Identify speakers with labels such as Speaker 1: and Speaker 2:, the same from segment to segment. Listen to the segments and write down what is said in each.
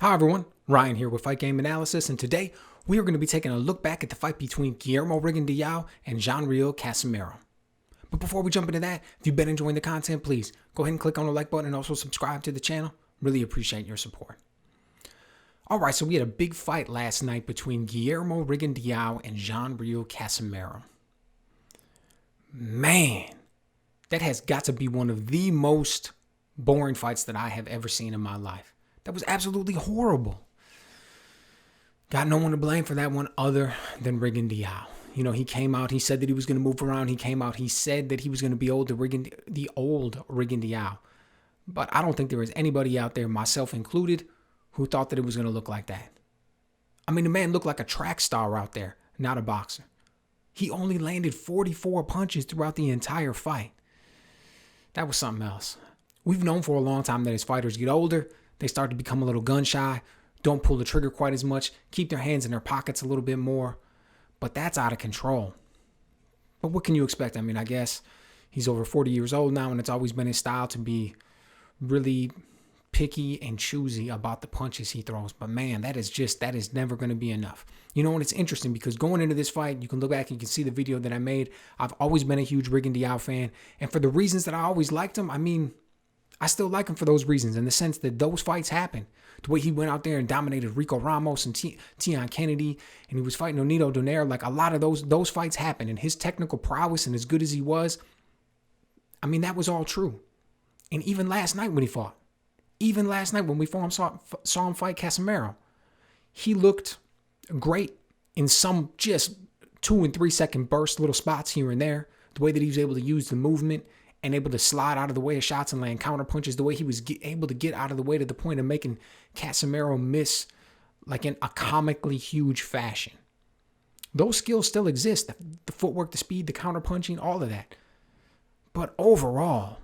Speaker 1: Hi everyone, Ryan here with Fight Game Analysis, and today we are going to be taking a look back at the fight between Guillermo Rigondeaux and Riel Casimero. But before we jump into that, if you've been enjoying the content, please go ahead and click on the like button and also subscribe to the channel. Really appreciate your support. Alright, so we had a big fight last night between Guillermo Rigondeaux and Riel Casimero. Man, that has got to be one of the most boring fights that I have ever seen in my life. That was absolutely horrible. Got no one to blame for that one other than Rigondeaux. You know, he came out, he said that he was going to move around. He came out, he said that he was going to be the old Rigondeaux. But I don't think there is anybody out there, myself included, who thought that it was going to look like that. I mean, the man looked like a track star out there, not a boxer. He only landed 44 punches throughout the entire fight. That was something else. We've known for a long time that as fighters get older, they start to become a little gun shy, don't pull the trigger quite as much, keep their hands in their pockets a little bit more. But that's out of control. But what can you expect? I mean, I guess he's over 40 years old now, and it's always been his style to be really picky and choosy about the punches he throws. But man, that is never going to be enough. You know, and it's interesting because going into this fight, you can look back and you can see the video that I made. I've always been a huge Rigondeaux fan. And for the reasons that I always liked him, I mean, I still like him for those reasons, in the sense that those fights happened. The way he went out there and dominated Rico Ramos and Tian Kennedy, and he was fighting Onito Donaire, like a lot of those fights happened. And his technical prowess, and as good as he was, I mean, that was all true. And even last night when he fought, even last night when we saw him fight Casimero, he looked great in some just 2 and 3 second burst little spots here and there. The way that he was able to use the movement and able to slide out of the way of shots and land counter punches, the way he was able to get out of the way to the point of making Casimero miss like in a comically huge fashion. Those skills still exist, the footwork, the speed, the counter punching, all of that. But overall,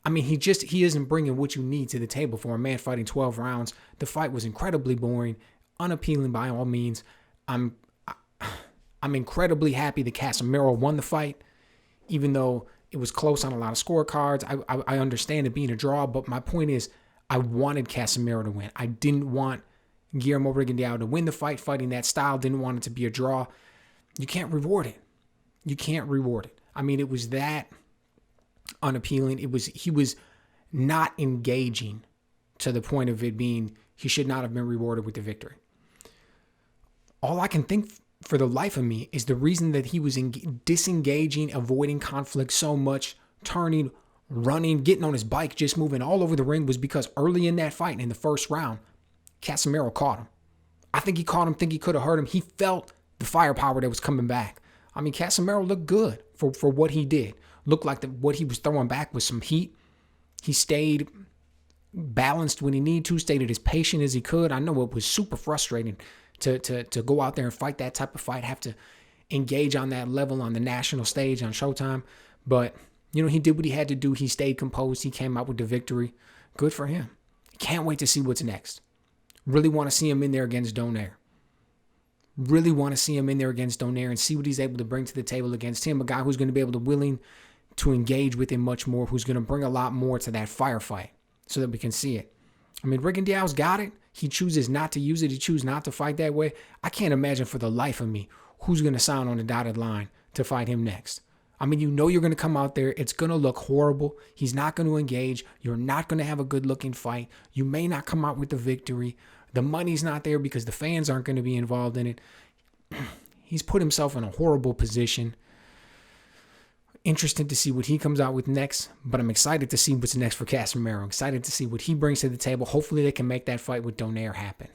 Speaker 1: I mean, he isn't bringing what you need to the table for a man fighting 12 rounds. The fight was incredibly boring, unappealing by all means. I'm incredibly happy that Casimero won the fight, even though it was close on a lot of scorecards. I understand it being a draw, but my point is I wanted Casimero to win. I didn't want Guillermo Rigondeaux to win the fight, fighting that style. Didn't want it to be a draw. You can't reward it. You can't reward it. I mean, it was that unappealing. He was not engaging to the point of it being he should not have been rewarded with the victory. All I can think for the life of me is the reason that he was disengaging, avoiding conflict so much, turning, running, getting on his bike, just moving all over the ring, was because early in that fight, in the first round, Casimero caught him. I think he caught him, think he could have hurt him. He felt the firepower that was coming back. I mean, Casimero looked good for what he did. Looked like what he was throwing back was some heat. He stayed balanced when he needed to, stayed as patient as he could. I know it was super frustrating to go out there and fight that type of fight, have to engage on that level on the national stage on Showtime. But, you know, he did what he had to do. He stayed composed. He came out with the victory. Good for him. Can't wait to see what's next. Really want to see him in there against Donaire. Really want to see him in there against Donaire and see what he's able to bring to the table against him. A guy who's going to be able to willing to engage with him much more, who's going to bring a lot more to that firefight so that we can see it. I mean, Rigondeaux's got it. He chooses not to use it. He chooses not to fight that way. I can't imagine for the life of me who's going to sign on the dotted line to fight him next. I mean, you know you're going to come out there. It's going to look horrible. He's not going to engage. You're not going to have a good-looking fight. You may not come out with the victory. The money's not there because the fans aren't going to be involved in it. He's put himself in a horrible position. Interested to see what he comes out with next, but I'm excited to see what's next for Casimero. Excited to see what he brings to the table. Hopefully they can make that fight with Donaire happen.